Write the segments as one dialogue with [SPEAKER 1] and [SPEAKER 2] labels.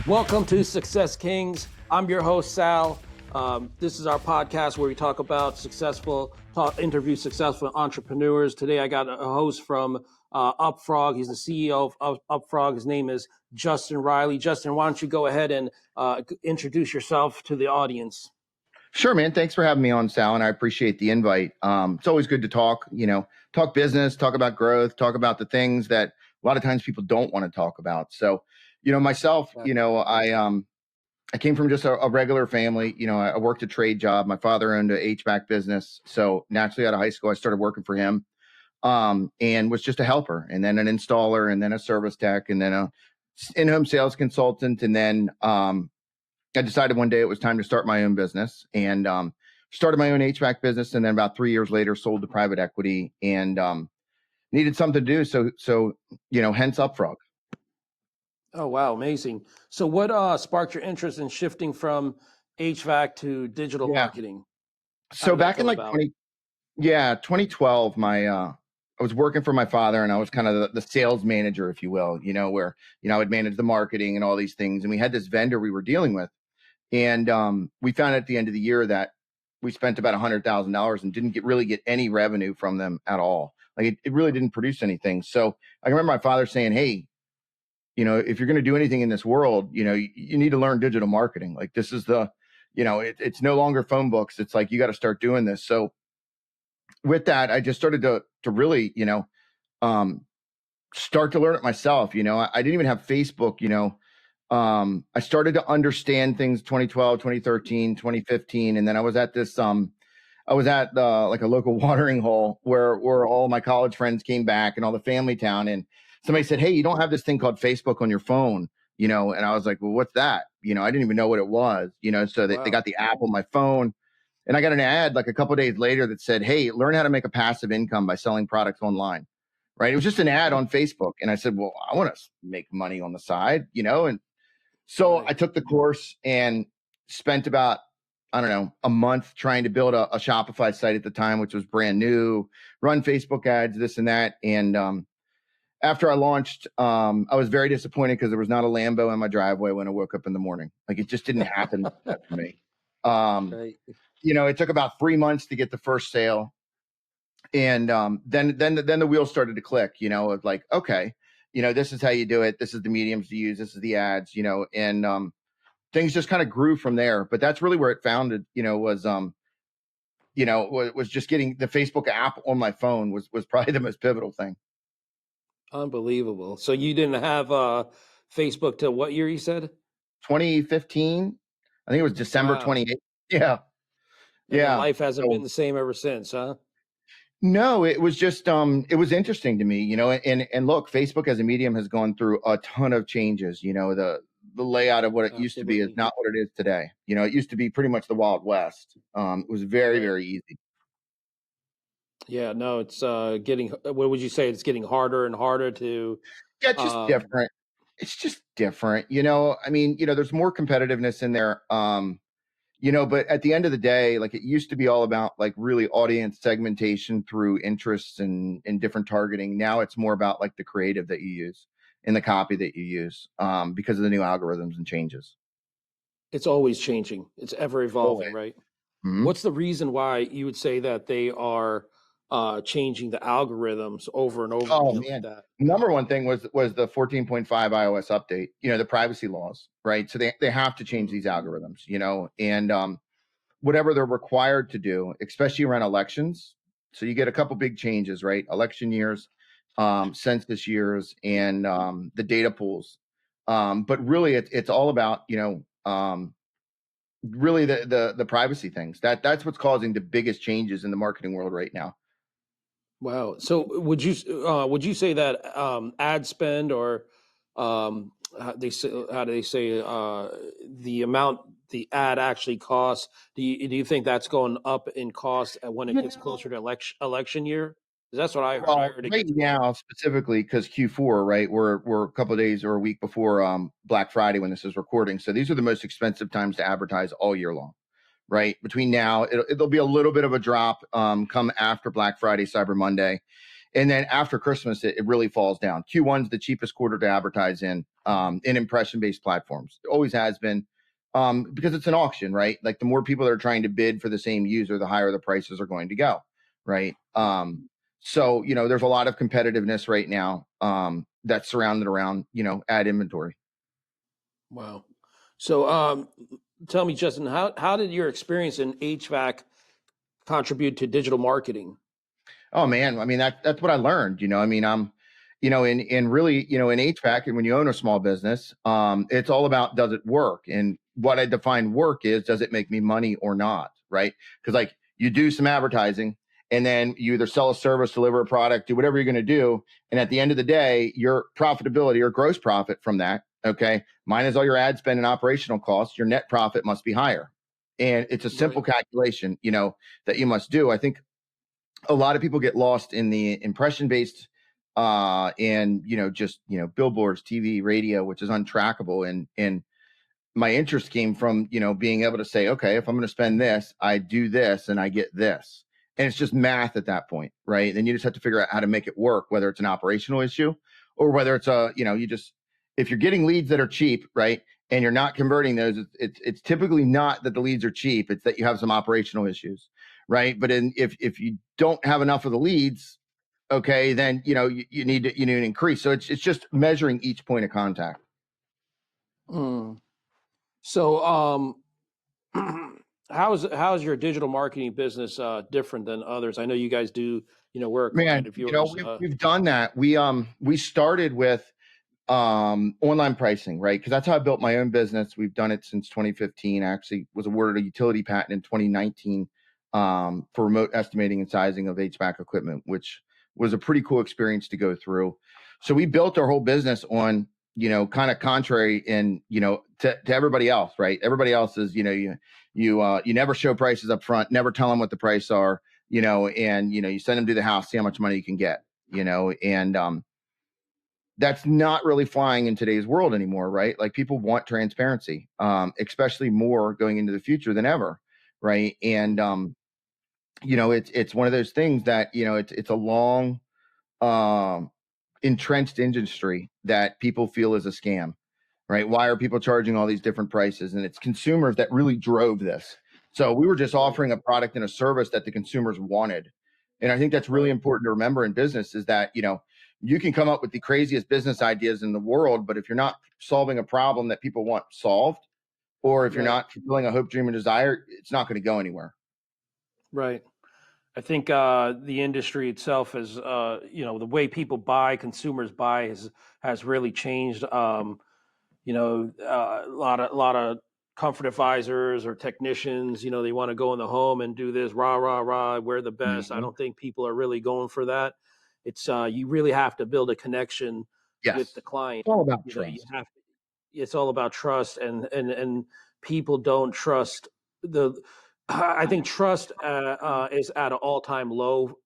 [SPEAKER 1] Welcome to Success Kings. I'm your host, Sal. This is our podcast where we talk about interview successful entrepreneurs. Today, I got a host from Upfrog. He's the CEO of Upfrog. His name is Justin Riley. Justin, why don't you go ahead and introduce yourself to the audience?
[SPEAKER 2] Sure, man. Thanks for having me on, Sal, and I appreciate the invite. It's always good to talk business, talk about growth, talk about the things that a lot of times people don't want to talk about. So, myself, I came from just a regular family. I worked a trade job. My father owned a HVAC business. So naturally out of high school, I started working for him and was just a helper, and then an installer, and then a service tech, and then a in-home sales consultant. And then I decided one day it was time to start my own business, and started my own HVAC business. And then about 3 years later, sold to private equity and needed something to do. So hence Upfrog.
[SPEAKER 1] Oh, wow. Amazing. So what sparked your interest in shifting from HVAC to digital marketing?
[SPEAKER 2] So back in 2012, I was working for my father, and I was kind of the sales manager, if you will, where, I would manage the marketing and all these things. And we had this vendor we were dealing with. And we found at the end of the year that we spent about $100,000 and didn't really get any revenue from them at all. Like it really didn't produce anything. So I remember my father saying, "Hey, if you're going to do anything in this world, you need to learn digital marketing. Like this is it's no longer phone books. It's like, you got to start doing this." So with that, I just started to really, start to learn it myself. I didn't even have Facebook, I started to understand things 2012, 2013, 2015. And then I was at like a local watering hole where all my college friends came back and all the family town. And somebody said, "Hey, you don't have this thing called Facebook on your phone," and I was like, "Well, what's that?" I didn't even know what it was, so they got the app on my phone. And I got an ad like a couple of days later that said, "Hey, learn how to make a passive income by selling products online." Right. It was just an ad on Facebook. And I said, "Well, I want to make money on the side, and so I took the course and spent about, a month trying to build a Shopify site at the time, which was brand new, run Facebook ads, this and that. And after I launched, I was very disappointed because there was not a Lambo in my driveway when I woke up in the morning. Like it just didn't happen for me. It took about 3 months to get the first sale. And then the wheels started to click, of like, okay, this is how you do it. This is the mediums to use. This is the ads, and things just kind of grew from there. But that's really where it founded, was just getting the Facebook app on my phone was probably the most pivotal thing.
[SPEAKER 1] Unbelievable. So you didn't have Facebook till what year you said?
[SPEAKER 2] 2015. I think it was December 28th. Yeah.
[SPEAKER 1] And life hasn't been the same ever since, huh?
[SPEAKER 2] No, it was just it was interesting to me, and look, Facebook as a medium has gone through a ton of changes. The layout of what it used to be is not what it is today. It used to be pretty much the Wild West. It was very, very easy.
[SPEAKER 1] Yeah, no, it's getting, what would you say? It's getting harder and harder to.
[SPEAKER 2] Yeah, just different. It's just different. There's more competitiveness in there. But at the end of the day, like it used to be all about like really audience segmentation through interests and different targeting. Now it's more about like the creative that you use and the copy that you use because of the new algorithms and changes.
[SPEAKER 1] It's always changing. It's ever evolving, right?
[SPEAKER 2] Mm-hmm.
[SPEAKER 1] What's the reason why you would say that they are changing the algorithms over and over?
[SPEAKER 2] Oh man, number one thing was the 14.5 iOS update. The privacy laws, right? So they have to change these algorithms, and whatever they're required to do, especially around elections. So you get a couple big changes, right? Election years, census years, and the data pools. But really, it's all about really the privacy things. That's what's causing the biggest changes in the marketing world right now.
[SPEAKER 1] Wow. So would you say that ad spend or how do they say the amount the ad actually costs? Do you think that's going up in cost when it gets closer to election year? That's what I heard.
[SPEAKER 2] Well, right now, specifically because Q4, right? We're a couple of days or a week before Black Friday when this is recording. So these are the most expensive times to advertise all year long. Right between now, it'll be a little bit of a drop come after Black Friday, Cyber Monday, And then after Christmas, it really falls down. Q1's the cheapest quarter to advertise in impression-based platforms. It always has been, because it's an auction, right? Like the more people that are trying to bid for the same user, the higher the prices are going to go, right? So, there's a lot of competitiveness right now that's surrounded around, ad inventory.
[SPEAKER 1] Wow. So tell me, Justin, how did your experience in HVAC contribute to digital marketing?
[SPEAKER 2] Oh man, I mean that's what I learned. I mean, in really, in HVAC, and when you own a small business, it's all about, does it work? And what I define work is, does it make me money or not? Right? Because like you do some advertising, and then you either sell a service, deliver a product, do whatever you're going to do, and at the end of the day, your profitability or gross profit from that, okay, minus all your ad spend and operational costs, your net profit must be higher. And it's a simple
[SPEAKER 1] Right.
[SPEAKER 2] calculation, that you must do. I think a lot of people get lost in the impression based and just billboards, TV, radio, which is untrackable. And my interest came from being able to say, okay, if I'm going to spend this, I do this and I get this. And it's just math at that point, right? Then you just have to figure out how to make it work, whether it's an operational issue or whether it's if you're getting leads that are cheap, right, and you're not converting those, it's typically not that the leads are cheap, it's that you have some operational issues, right? But if you don't have enough of the leads, okay, then you need to increase. So it's just measuring each point of contact.
[SPEAKER 1] Mm. So how's your digital marketing business different than others? I know you guys do work
[SPEAKER 2] Man,
[SPEAKER 1] client of yours.
[SPEAKER 2] we've done that. We started with online pricing, right? Because that's how I built my own business. We've done it since 2015. I actually was awarded a utility patent in 2019 for remote estimating and sizing of HVAC equipment, which was a pretty cool experience to go through. So we built our whole business on, kind of contrary and, to everybody else, right? Everybody else is, you never show prices up front, never tell them what the price are, and, you send them to the house, see how much money you can get, and that's not really flying in today's world anymore, right? Like people want transparency, especially more going into the future than ever, right? And it's one of those things that it's a long entrenched industry that people feel is a scam, right? Why are people charging all these different prices? And it's consumers that really drove this. So we were just offering a product and a service that the consumers wanted. And I think that's really
[SPEAKER 1] Right.
[SPEAKER 2] important to remember in business is that, you can come up with the craziest business ideas in the world, but if you're not solving a problem that people want solved, or if you're
[SPEAKER 1] Right.
[SPEAKER 2] not fulfilling a hope, dream, and desire, it's not going to go anywhere.
[SPEAKER 1] Right. I think the industry itself is, the way people buy, consumers buy, has really changed. A lot of comfort advisors or technicians, they want to go in the home and do this rah rah rah. We're the best. I
[SPEAKER 2] Mhm.
[SPEAKER 1] don't think people are really going for that. It's you really have to build a connection with
[SPEAKER 2] Yes.
[SPEAKER 1] the client.
[SPEAKER 2] It's all about
[SPEAKER 1] You
[SPEAKER 2] trust.
[SPEAKER 1] have to. It's all about trust, and people don't trust the. I think trust is at an all-time low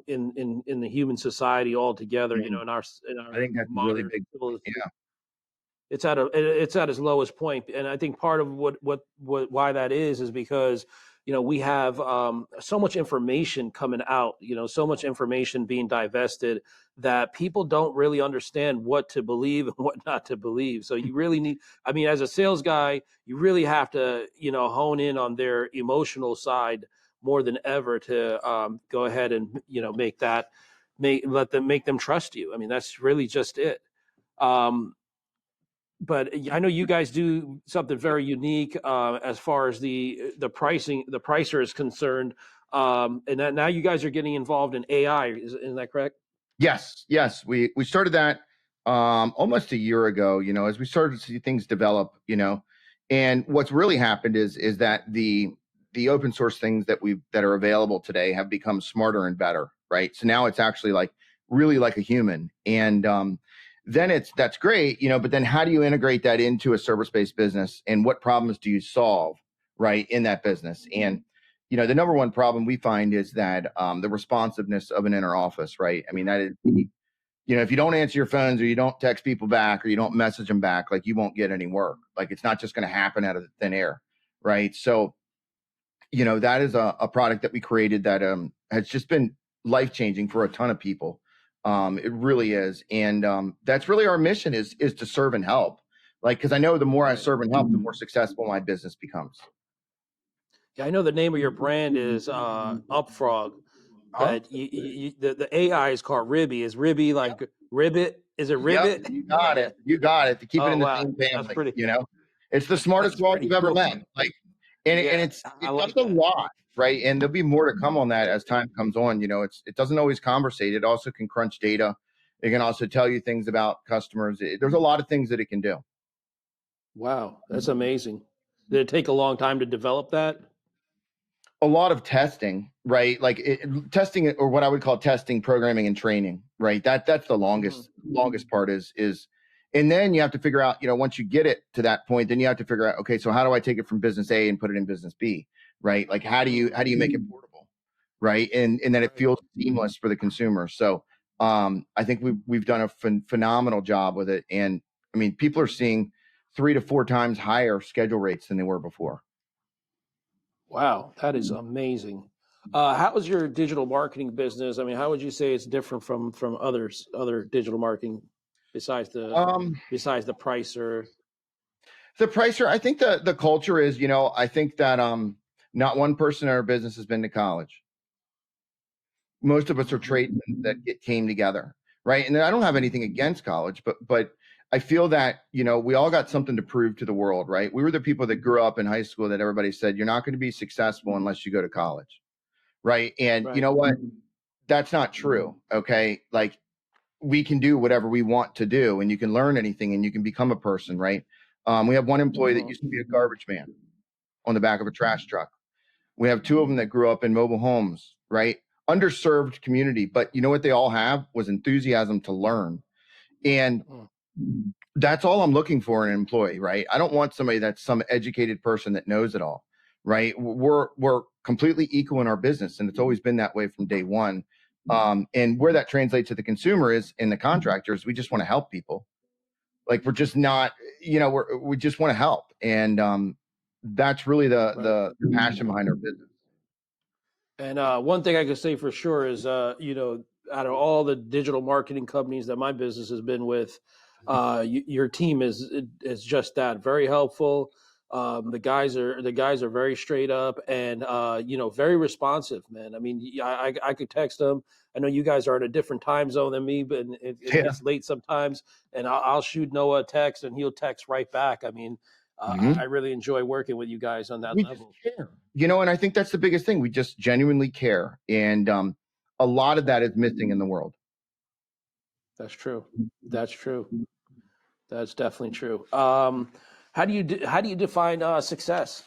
[SPEAKER 1] in the human society altogether.
[SPEAKER 2] Mhm.
[SPEAKER 1] In our
[SPEAKER 2] I think that's a really
[SPEAKER 1] modern
[SPEAKER 2] big,
[SPEAKER 1] civilization,
[SPEAKER 2] yeah.
[SPEAKER 1] it's at its lowest point, and I think part of what why that is because we have so much information coming out, so much information being divested that people don't really understand what to believe and what not to believe. So you really need, I mean, as a sales guy, you really have to hone in on their emotional side more than ever to go ahead and make them trust you. I mean, that's really just it. Um, but I know you guys do something very unique as far as the pricing, the pricer is concerned, and that now you guys are getting involved in AI. Isn't that correct?
[SPEAKER 2] Yes. We started that almost a year ago, as we started to see things develop, and what's really happened is that the open source things that are available today have become smarter and better, right? So now it's actually like really like a human. And then that's great, but then how do you integrate that into a service-based business and what problems do you solve, right, in that business? And the number one problem we find is that the responsiveness of an inner office, right? I mean, that is, if you don't answer your phones or you don't text people back or you don't message them back, like you won't get any work. Like it's not just going to happen out of thin air, right? So, that is a product that we created that has just been life changing for a ton of people. It really is. And that's really our mission is to serve and help. Like, because I know the more I
[SPEAKER 1] Right.
[SPEAKER 2] serve and help, the more successful my business becomes.
[SPEAKER 1] Yeah, I know the name of your brand is Upfrog,
[SPEAKER 2] Huh?
[SPEAKER 1] but the AI is called Ribby. Is Ribby like Ribbit? Is it
[SPEAKER 2] Yep,
[SPEAKER 1] Ribbit?
[SPEAKER 2] you got it. You got it. To keep it
[SPEAKER 1] Oh
[SPEAKER 2] in the
[SPEAKER 1] wow,
[SPEAKER 2] same
[SPEAKER 1] that's
[SPEAKER 2] family,
[SPEAKER 1] pretty.
[SPEAKER 2] it's the smartest
[SPEAKER 1] That's
[SPEAKER 2] dog
[SPEAKER 1] pretty
[SPEAKER 2] you've ever
[SPEAKER 1] cool.
[SPEAKER 2] met. Like, and
[SPEAKER 1] Yeah,
[SPEAKER 2] it's
[SPEAKER 1] I
[SPEAKER 2] it does
[SPEAKER 1] like
[SPEAKER 2] a
[SPEAKER 1] that.
[SPEAKER 2] lot, right? And there'll be more to come on that as time comes on. It doesn't always conversate. It also can crunch data. It can also tell you things about customers. There's a lot of things that it can do.
[SPEAKER 1] Wow, that's amazing. Did it take a long time to develop that?
[SPEAKER 2] A lot of testing, right? Like testing, or what I would call testing, programming, and training, right? That's the
[SPEAKER 1] Mhm.
[SPEAKER 2] longest part is, and then you have to figure out, once you get it to that point, then you have to figure out, okay, so how do I take it from business A and put it in business B, right? Like
[SPEAKER 1] Mhm.
[SPEAKER 2] how do you make it portable, right? And then it
[SPEAKER 1] Right.
[SPEAKER 2] feels seamless for the consumer. So I think we've done a phenomenal job with it, and I mean, people are seeing 3 to 4 times higher schedule rates than they were before.
[SPEAKER 1] Wow, that is amazing. How is your digital marketing business? I mean, how would you say it's different from other digital marketing besides
[SPEAKER 2] Um,
[SPEAKER 1] the price or
[SPEAKER 2] The pricer, I think the culture is, I think that not one person in our business has been to college. Most of us are
[SPEAKER 1] Mhm.
[SPEAKER 2] tradesmen that came together, right? And I don't have anything against college, but I feel that, we all got something to prove to the world, right? We were the people that grew up in high school that everybody said you're not going to be successful unless you go to college, right? And you
[SPEAKER 1] Right.
[SPEAKER 2] know what? That's not true. Okay, like we can do whatever we want to do, and you can learn anything, and you can become a person, right? We have one employee that
[SPEAKER 1] Mhm.
[SPEAKER 2] used to be a garbage man on the back of a trash truck. We have two of them that grew up in mobile homes, right? Underserved community, but you know what they all have was enthusiasm to learn. And
[SPEAKER 1] Mm.
[SPEAKER 2] that's all I'm looking for in an employee, right? I don't want somebody that's some educated person that knows it all, right? We're completely equal in our business, and it's always been that way from day one. And where that translates to the consumer is in the contractors, we just want to help people. Like we're just not, we just want to help, and that's really
[SPEAKER 1] Right.
[SPEAKER 2] the passion behind our business.
[SPEAKER 1] And one thing I can say for sure is, out of all the digital marketing companies that my business has been with, your team is just that very helpful. The guys are very straight up and very responsive, man. I mean, I could text them. I know you guys are in a different time zone than me, but it
[SPEAKER 2] Yeah.
[SPEAKER 1] gets late sometimes, and I'll shoot Noah a text and he'll text right back. I mean, I
[SPEAKER 2] Mhm.
[SPEAKER 1] really enjoy working with you guys on that
[SPEAKER 2] We just
[SPEAKER 1] level.
[SPEAKER 2] care, and I think that's the biggest thing. We just genuinely care, and a lot of that is missing in the world.
[SPEAKER 1] That's true. That's true. That's definitely true. How do you define success?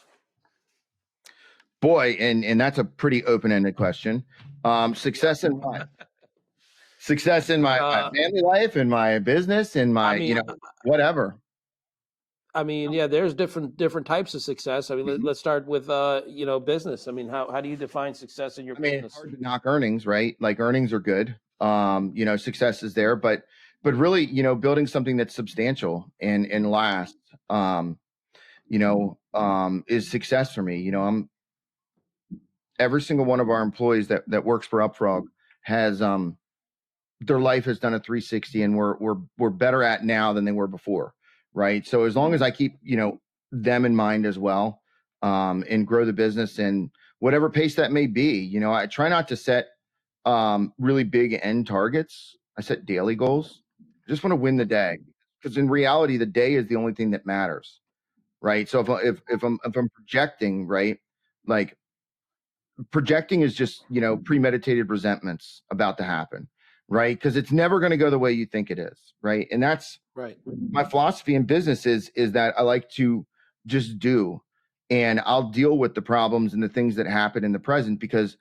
[SPEAKER 2] Boy, and that's a pretty open ended question.
[SPEAKER 1] Yeah.
[SPEAKER 2] Success in what? Success in my
[SPEAKER 1] Uh,
[SPEAKER 2] family life, in my business, in
[SPEAKER 1] I
[SPEAKER 2] my
[SPEAKER 1] mean,
[SPEAKER 2] whatever.
[SPEAKER 1] yeah, there's different types of success. I mean,
[SPEAKER 2] Mhm.
[SPEAKER 1] let's start with business. I mean, how do you define success in your
[SPEAKER 2] I mean, it's
[SPEAKER 1] business?
[SPEAKER 2] hard to knock earnings, right? Like earnings are good. Success is there, but really, building something that's substantial and lasts, is success for me. I'm every single one of our employees that works for Upfrog has their life has done a 360, and we're better at now than they were before, right? So as long as I keep them in mind as well, and grow the business and whatever pace that may be, I try not to set really big end targets. I set daily goals. I just want to win the
[SPEAKER 1] Mhm.
[SPEAKER 2] day, because in reality the day is the only thing that matters, right? So if I'm projecting, right, like projecting is just premeditated resentments about to happen, right? Because it's never going to go the way you think it is, right? And that's
[SPEAKER 1] Right.
[SPEAKER 2] my philosophy in business is that I like to just do, and I'll deal with the problems and the things that happen in the present, because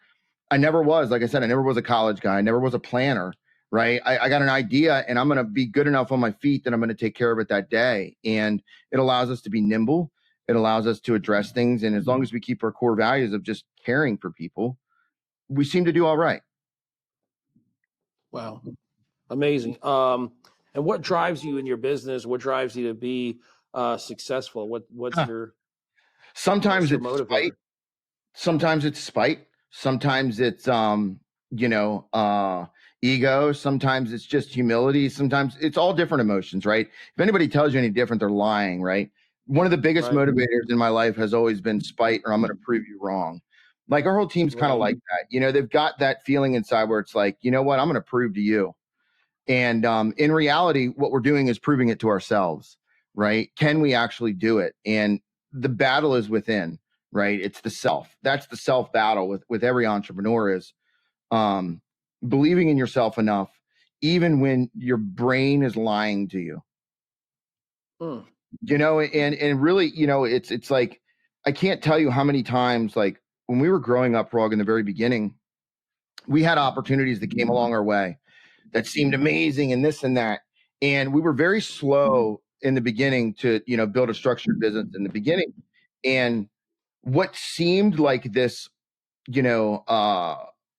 [SPEAKER 2] I never was, like I said, I never was a college guy. I never was a planner, right? I got an idea, and I'm going to be good enough on my feet that I'm going to take care of it that day. And it allows us to be nimble. It allows us to address things. And as long as we keep our core values of just caring for people, we seem to do all right.
[SPEAKER 1] Wow. Amazing. And what drives you in your business? What drives you to be successful? What's
[SPEAKER 2] Huh.
[SPEAKER 1] your
[SPEAKER 2] Sometimes it's spite.
[SPEAKER 1] motivator?
[SPEAKER 2] Sometimes it's spite. Sometimes it's you know uh ego. Sometimes it's just humility. Sometimes it's all different emotions, right? If anybody tells you any different, they're lying, right? One of the biggest motivators in my life has always been spite, or I'm going to prove you wrong. Like our whole team's kind of like that. They've got that feeling inside where it's like, you know what, I'm going to prove to you. And in reality, what we're doing is proving it to ourselves, right? Can we actually do it? And the battle is within, right? It's the self. That's the self battle with every entrepreneur is believing in yourself enough, even when your brain is lying to you. And really, it's like, I can't tell you how many times, like when we were growing up, Frog, in the very beginning, we had opportunities that came along our way that seemed amazing and this and that. And we were very slow in the beginning to, build a structured business in the beginning. And what seemed like this,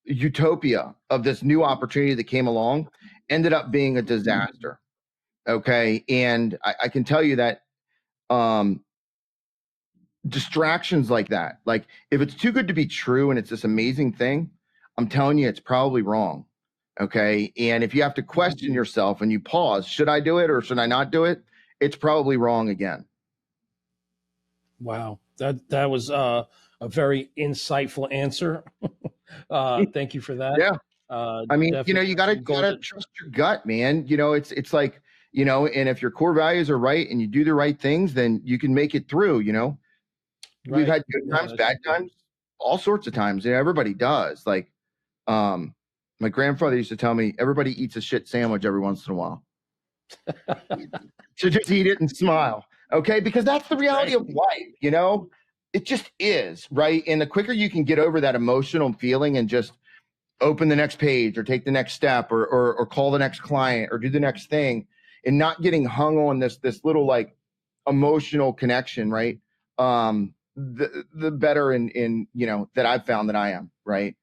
[SPEAKER 2] utopia of this new opportunity that came along ended up being a disaster. Okay. And I can tell you that distractions like that, like if it's too good to be true and it's this amazing thing, I'm telling you, it's probably wrong. Okay. And if you have to question yourself and you pause, should I do it or should I not do it? It's probably wrong again.
[SPEAKER 1] Wow. That was a very insightful answer. Thank you for that.
[SPEAKER 2] Yeah. I mean, you gotta
[SPEAKER 1] golden.
[SPEAKER 2] trust your gut, man. It's like, and if your core values are right and you do the right things, then you can make it through, We've had good times, bad times, all sorts of times. Everybody does. Like, my grandfather used to tell me, everybody eats a shit sandwich every once in a while. So just eat it and smile, okay? Because that's the reality of life, It just is, right? And the quicker you can get over that emotional feeling and just open the next page or take the next step or call the next client or do the next thing, and not getting hung on this little like emotional connection, right? The better in that I've found that I am, right?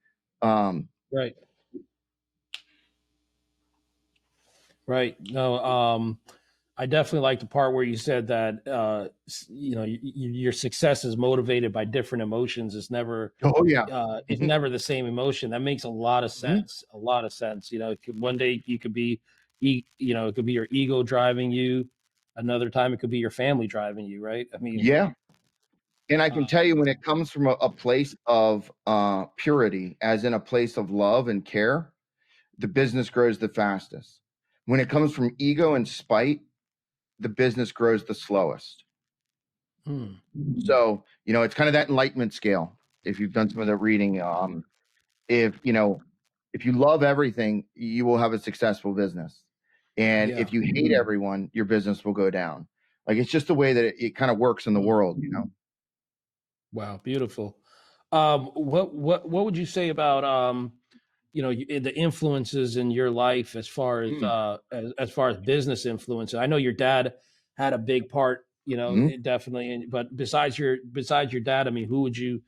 [SPEAKER 1] Right. No, I definitely like the part where you said that your success is motivated by different emotions. It's never it's never the same emotion. That makes a lot of sense. A lot of sense. One day you could be it could be your ego driving you. Another time it could be your family driving you, right? I mean,
[SPEAKER 2] yeah. And I can tell you, when it comes from a place of purity, as in a place of love and care, the business grows the fastest. When it comes from ego and spite, the business grows the slowest. So, it's kind of that enlightenment scale. If you've done some of the reading, if you love everything, you will have a successful business. And if you hate everyone, your business will go down. Like, it's just the way that it kind of works in the world,
[SPEAKER 1] Wow, beautiful. What would you say about the influences in your life as far as business influence? I know your dad had a big part, definitely. But besides your dad, I mean, who would you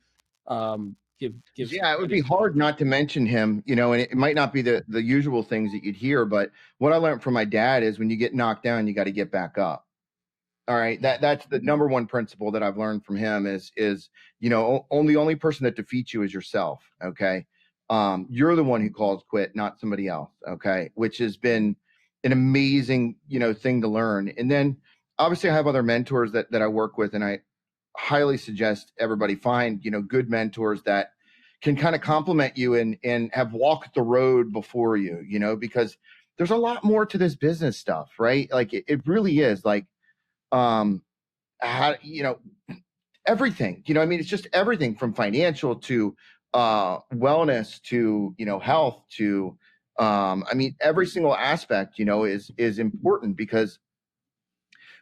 [SPEAKER 1] give?
[SPEAKER 2] Yeah, it would be hard not to mention him, and it might not be the usual things that you'd hear, but what I learned from my dad is when you get knocked down, you got to get back up. All right. That's the number one principle that I've learned from him is, only person that defeats you is yourself. Okay. You're the one who calls quit, not somebody else. Okay. Which has been an amazing, thing to learn. And then obviously I have other mentors that I work with, and I highly suggest everybody find, good mentors that can kind of complement you and have walked the road before you, because there's a lot more to this business stuff, right? Like it really is like, how everything, I mean, it's just everything from financial to wellness to health to I mean, every single aspect is important, because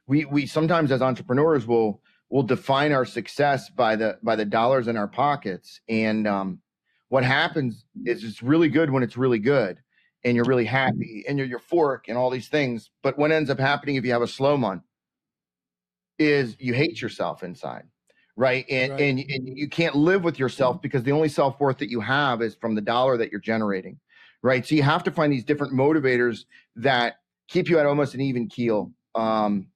[SPEAKER 2] we sometimes as entrepreneurs will define our success by the dollars in our pockets. And what happens is it's really good when it's really good and you're really happy and you're euphoric and all these things, but what ends up happening if you have a slow month is you hate yourself inside, right? And you can't live with yourself, because the only self-worth that you have is from the dollar that you're generating, right? So you have to find these different motivators that keep you at almost an even keel. And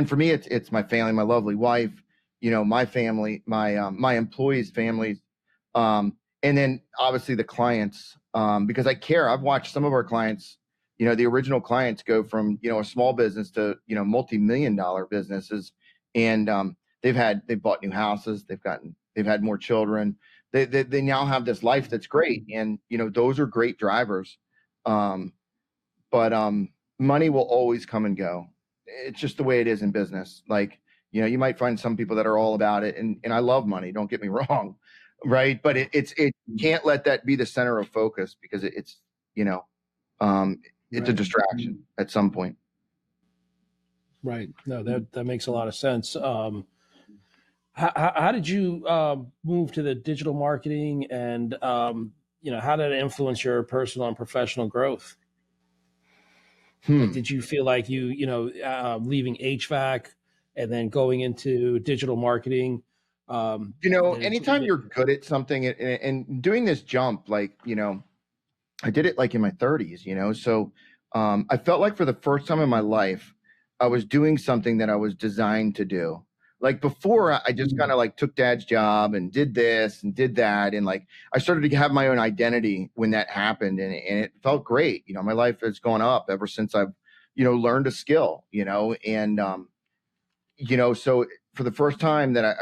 [SPEAKER 2] for me, it's my family, my lovely wife, my family, my employees' families, and then obviously the clients. because I care. I've watched some of our clients, the original clients go from, a small business to, multi-million-dollar businesses. And they've bought new houses. They've had more children. They now have this life that's great. And, those are great drivers. But money will always come and go. It's just the way it is in business. Like, you might find some people that are all about it. And I love money. Don't get me wrong. Right. But it can't let that be the center of focus, because it's a distraction at some point.
[SPEAKER 1] Right. No, that makes a lot of sense. How did you move to the digital marketing, and how did it influence your personal and professional growth? Like, did you feel like leaving HVAC and then going into digital marketing?
[SPEAKER 2] Anytime you're good at something and doing this jump, like, I did it like in my 30s, so I felt like for the first time in my life, I was doing something that I was designed to do. Like before, I just kind of like took dad's job and did this and did that. And like, I started to have my own identity when that happened, and it felt great. My life has gone up ever since I've, learned a skill, and, so for the first time that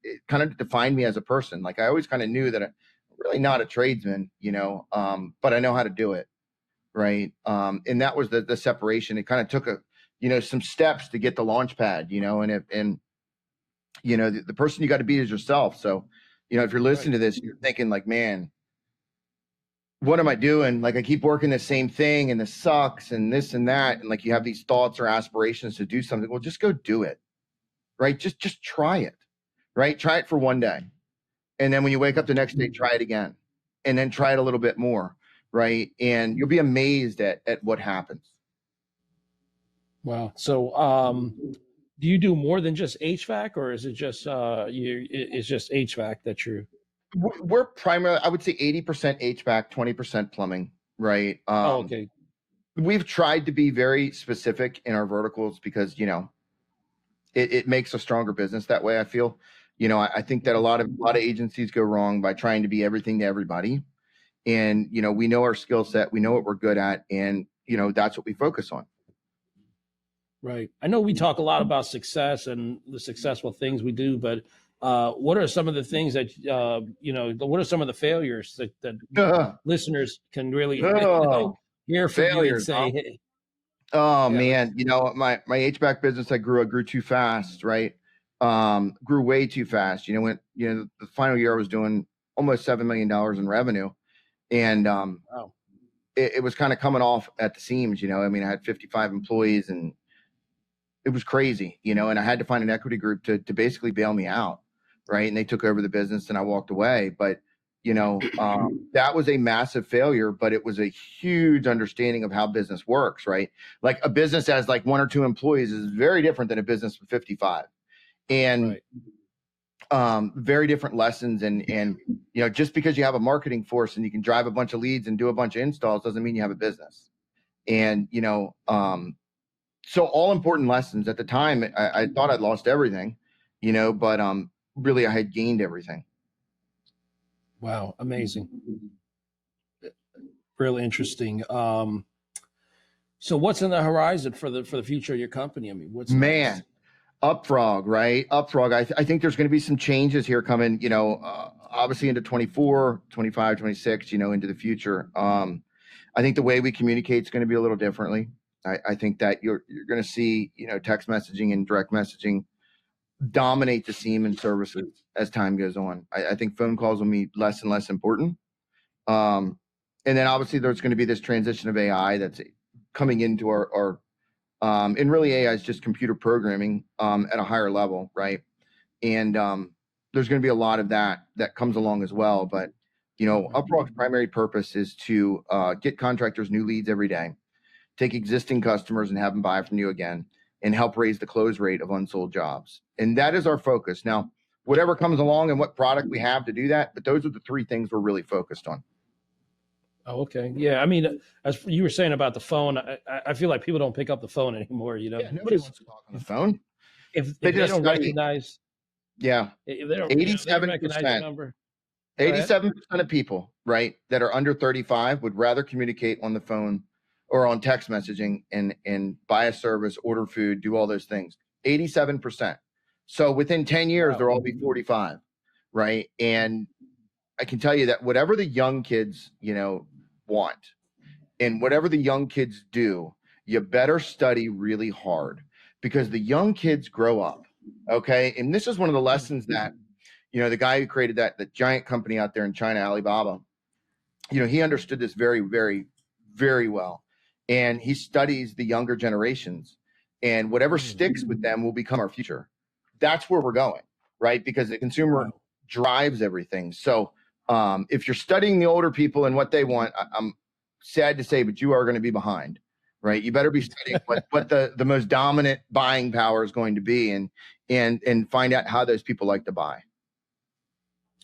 [SPEAKER 2] it kind of defined me as a person. Like I always kind of knew that I'm really not a tradesman, but I know how to do it. Right. And that was the separation. It kind of took some steps to get the launch pad, and the person you got to be is yourself. So, if you're listening to this, you're thinking like, man, what am I doing? Like I keep working the same thing and this sucks and this and that. And like, you have these thoughts or aspirations to do something. Well, just go do it. Right. Just try it. Right. Try it for one day. And then when you wake up the next day, try it again, and then try it a little bit more. Right. And you'll be amazed at what happens.
[SPEAKER 1] Wow. So, do you do more than just HVAC, or is it just it's just HVAC that you're?
[SPEAKER 2] We're primarily, I would say 80% HVAC, 20% plumbing. Right.
[SPEAKER 1] Okay.
[SPEAKER 2] We've tried to be very specific in our verticals because, it makes a stronger business that way. I feel, I think that a lot of agencies go wrong by trying to be everything to everybody. And, we know our skill set, we know what we're good at, and, that's what we focus on.
[SPEAKER 1] Right. I know we talk a lot about success and the successful things we do, but what are some of the things that, what are some of the failures that listeners can really hear from you and say, hey?
[SPEAKER 2] Oh, man, my HVAC business, I grew too fast, right? Grew way too fast. The final year I was doing almost $7 million in revenue. And
[SPEAKER 1] wow.
[SPEAKER 2] It was kind of coming off at the seams, I had 55 employees, and it was crazy, and I had to find an equity group to basically bail me out. Right. And they took over the business and I walked away. But, that was a massive failure, but it was a huge understanding of how business works. Right. Like a business has like 1 or 2 employees is very different than a business with 55. And very different lessons. And, just because you have a marketing force and you can drive a bunch of leads and do a bunch of installs doesn't mean you have a business. And, so all important lessons. At the time, I thought I'd lost everything, but really I had gained everything.
[SPEAKER 1] Wow. Amazing. Really interesting. So what's in the horizon for the future of your company? I mean, what's next?
[SPEAKER 2] Upfrog, right? Upfrog. I think there's going to be some changes here coming, obviously into 24, 25, 26, into the future. I think the way we communicate is going to be a little differently. I think that you're going to see, text messaging and direct messaging dominate the scene and services as time goes on. I think phone calls will be less and less important. And then obviously there's going to be this transition of AI that's coming into our and really AI is just computer programming at a higher level, right? And there's going to be a lot of that comes along as well. But, Upfrog's primary purpose is to get contractors new leads every day, take existing customers and have them buy from you again, and help raise the close rate of unsold jobs. And that is our focus. Now, whatever comes along and what product we have to do that, but those are the 3 things we're really focused on.
[SPEAKER 1] Oh, okay. Yeah. I mean, as you were saying about the phone, I feel like people don't pick up the phone anymore,
[SPEAKER 2] Yeah, nobody wants to talk on the phone.
[SPEAKER 1] If they don't recognize.
[SPEAKER 2] Yeah.
[SPEAKER 1] If they don't,
[SPEAKER 2] 87%.
[SPEAKER 1] recognize your number.
[SPEAKER 2] 87% of people, right, that are under 35 would rather communicate on the phone or on text messaging and buy a service, order food, do all those things. 87%. So within 10 years, they'll all be 45, right? And I can tell you that whatever the young kids, want and whatever the young kids do, you better study really hard because the young kids grow up. Okay. And this is one of the lessons that, the guy who created the giant company out there in China, Alibaba, he understood this very, very, very well. And he studies the younger generations, and whatever sticks with them will become our future. That's where we're going, right? Because the consumer drives everything. So if you're studying the older people and what they want, I'm sad to say, but you are going to be behind, right? You better be studying what the most dominant buying power is going to be, and find out how those people like to buy.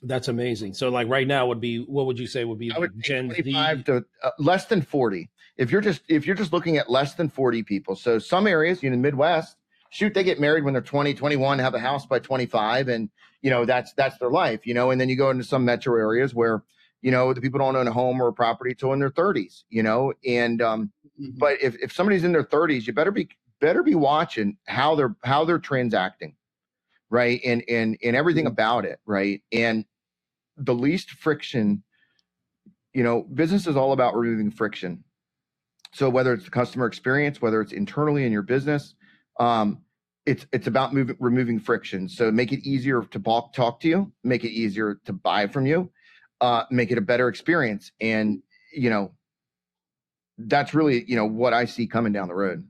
[SPEAKER 1] That's amazing. So like right now what would you say would be like Gen
[SPEAKER 2] 25 to less than 40. If you're just looking at less than 40 people. So some areas, in the Midwest, shoot, they get married when they're 20, 21, have a house by 25, and that's their life, and then you go into some metro areas where the people don't own a home or a property till in their 30s, and but if somebody's in their 30s, you better be watching how they're transacting, right? And everything about it, right? And the least friction, business is all about removing friction. So whether it's the customer experience, whether it's internally in your business, it's about removing friction. So make it easier to talk to you, make it easier to buy from you, make it a better experience. And, that's really, what I see coming down the road.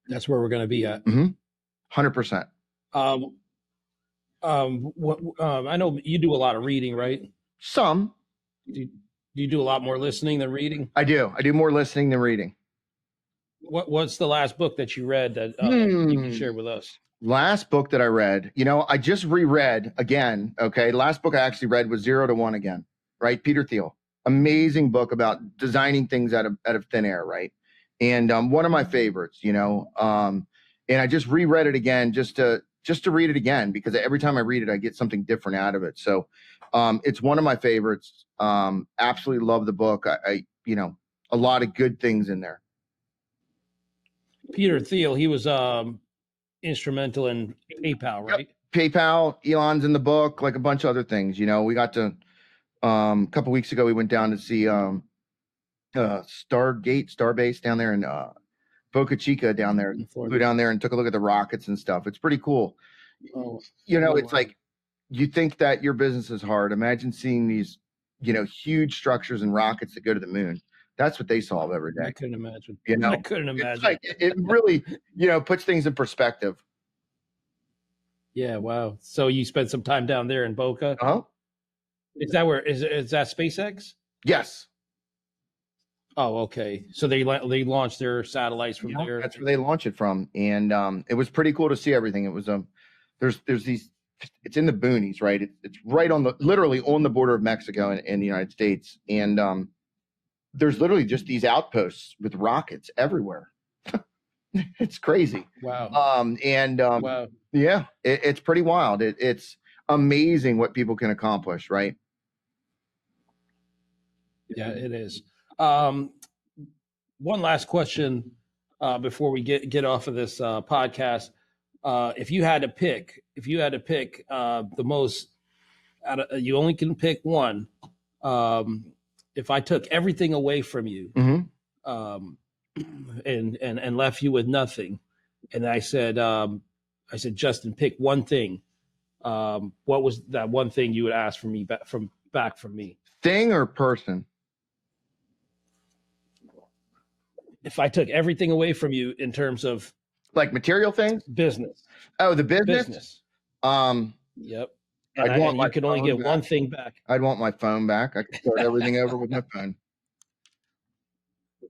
[SPEAKER 1] That's where we're going to be at.
[SPEAKER 2] 100%.
[SPEAKER 1] I know you do a lot of reading, right?
[SPEAKER 2] Some.
[SPEAKER 1] Do you do a lot more listening than reading?
[SPEAKER 2] I do more listening than reading.
[SPEAKER 1] What's the last book that you read that you can share with us?
[SPEAKER 2] Last book that I read, I just reread again. Okay. Last book I actually read was 0 to 1 again, right? Peter Thiel. Amazing book about designing things out of thin air, right? And one of my favorites, and I just reread it again just to read it again, because every time I read it, I get something different out of it. So it's one of my favorites. Absolutely love the book. I a lot of good things in there.
[SPEAKER 1] Peter Thiel, he was instrumental in PayPal, right?
[SPEAKER 2] Yep. PayPal, Elon's in the book, like a bunch of other things. We got to a couple weeks ago, we went down to see Starbase down there in Boca Chica down there. Flew down there and took a look at the rockets and stuff. It's pretty cool. It's like, you think that your business is hard. Imagine seeing these, huge structures and rockets that go to the moon. That's what they solve every day.
[SPEAKER 1] I couldn't imagine.
[SPEAKER 2] I
[SPEAKER 1] couldn't imagine.
[SPEAKER 2] Like, it really, puts things in perspective.
[SPEAKER 1] Yeah. Wow. So you spent some time down there in Boca?
[SPEAKER 2] Uh-huh.
[SPEAKER 1] Is that SpaceX?
[SPEAKER 2] Yes.
[SPEAKER 1] Oh, okay. So they launched their satellites from there.
[SPEAKER 2] That's where they launch it from, and it was pretty cool to see everything. It was there's these. It's in the boonies, right? It's right literally on the border of Mexico and the United States, and there's literally just these outposts with rockets everywhere. It's crazy.
[SPEAKER 1] Wow.
[SPEAKER 2] Wow. Yeah, it's pretty wild. It's amazing what people can accomplish, right?
[SPEAKER 1] Yeah, it is. One last question before we get off of this podcast. If you had to pick the most, you only can pick one. If I took everything away from you, and left you with nothing, and I said, Justin, pick one thing. What was that one thing you would ask from me back from me?
[SPEAKER 2] Thing or person?
[SPEAKER 1] If I took everything away from you in terms of
[SPEAKER 2] like material things,
[SPEAKER 1] business.
[SPEAKER 2] Oh, the business.
[SPEAKER 1] Yep. And you can only get one thing back.
[SPEAKER 2] I'd want my phone back. I could start everything over with my phone.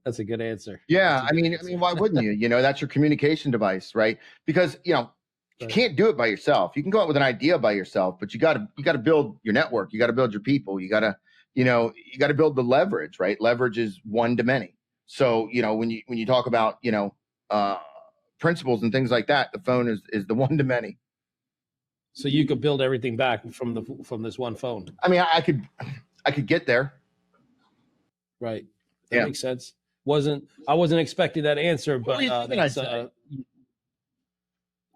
[SPEAKER 1] That's a good answer.
[SPEAKER 2] Yeah, I mean, why wouldn't you? That's your communication device, right? Because you can't do it by yourself. You can go out with an idea by yourself, but you got to build your network. You got to build your people. You got to build the leverage, right? Leverage is one to many. So when you talk about principles and things like that, the phone is the one to many.
[SPEAKER 1] So you could build everything back from this one phone.
[SPEAKER 2] I mean, I could get there.
[SPEAKER 1] Right. That makes sense. I wasn't expecting that answer, but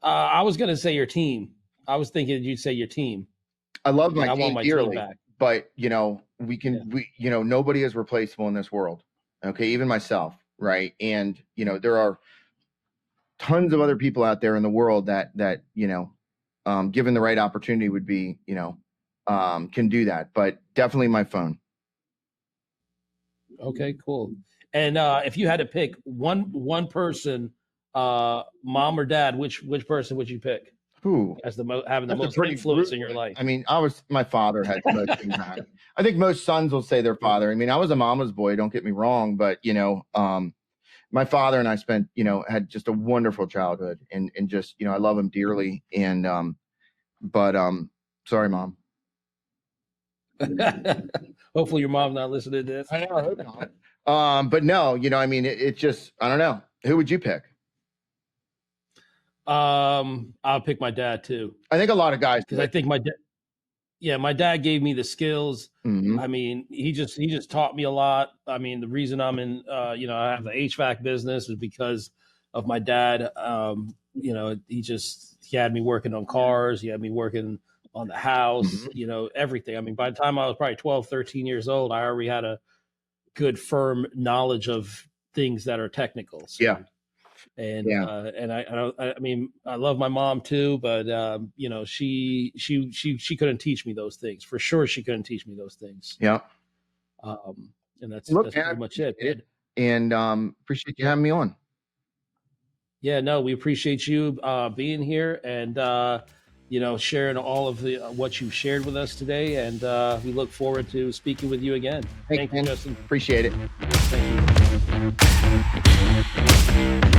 [SPEAKER 1] I was going to say your team. I was thinking you'd say your team.
[SPEAKER 2] I love my team
[SPEAKER 1] want my
[SPEAKER 2] dearly,
[SPEAKER 1] team back.
[SPEAKER 2] but nobody is replaceable in this world. Okay. Even myself. Right. And, there are tons of other people out there in the world that, given the right opportunity would be, can do that, but definitely my phone.
[SPEAKER 1] Okay, cool. And if you had to pick one person, mom or dad, which person would you pick?
[SPEAKER 2] Who
[SPEAKER 1] as having the most influence in your life?
[SPEAKER 2] I mean, my father had the most impact. I think most sons will say their father. I mean, I was a mama's boy, don't get me wrong, but my father and I spent, had just a wonderful childhood, and just, I love him dearly. And sorry, Mom.
[SPEAKER 1] Hopefully your mom's not listening to this.
[SPEAKER 2] I know, I hope not. But no, I mean, it just, I don't know. Who would you pick?
[SPEAKER 1] I'll pick my dad too.
[SPEAKER 2] I think a lot of guys,
[SPEAKER 1] because I think my dad gave me the skills.
[SPEAKER 2] Mm-hmm.
[SPEAKER 1] I mean, he just taught me a lot. I mean, the reason I'm in, I have the HVAC business is because of my dad. He had me working on cars. He had me working on the house,
[SPEAKER 2] Mm-hmm.
[SPEAKER 1] Everything. I mean, by the time I was probably 12, 13 years old, I already had a good, firm knowledge of things that are technical. So,
[SPEAKER 2] yeah.
[SPEAKER 1] And I mean, I love my mom too, but she couldn't teach me those things. For sure, she couldn't teach me those things.
[SPEAKER 2] Yeah.
[SPEAKER 1] And that's pretty much it.
[SPEAKER 2] And appreciate you having me on.
[SPEAKER 1] Yeah, no, we appreciate you being here and sharing all of the what you shared with us today. And we look forward to speaking with you again.
[SPEAKER 2] Thank you,
[SPEAKER 1] Justin.
[SPEAKER 2] Appreciate it.
[SPEAKER 1] Thank you.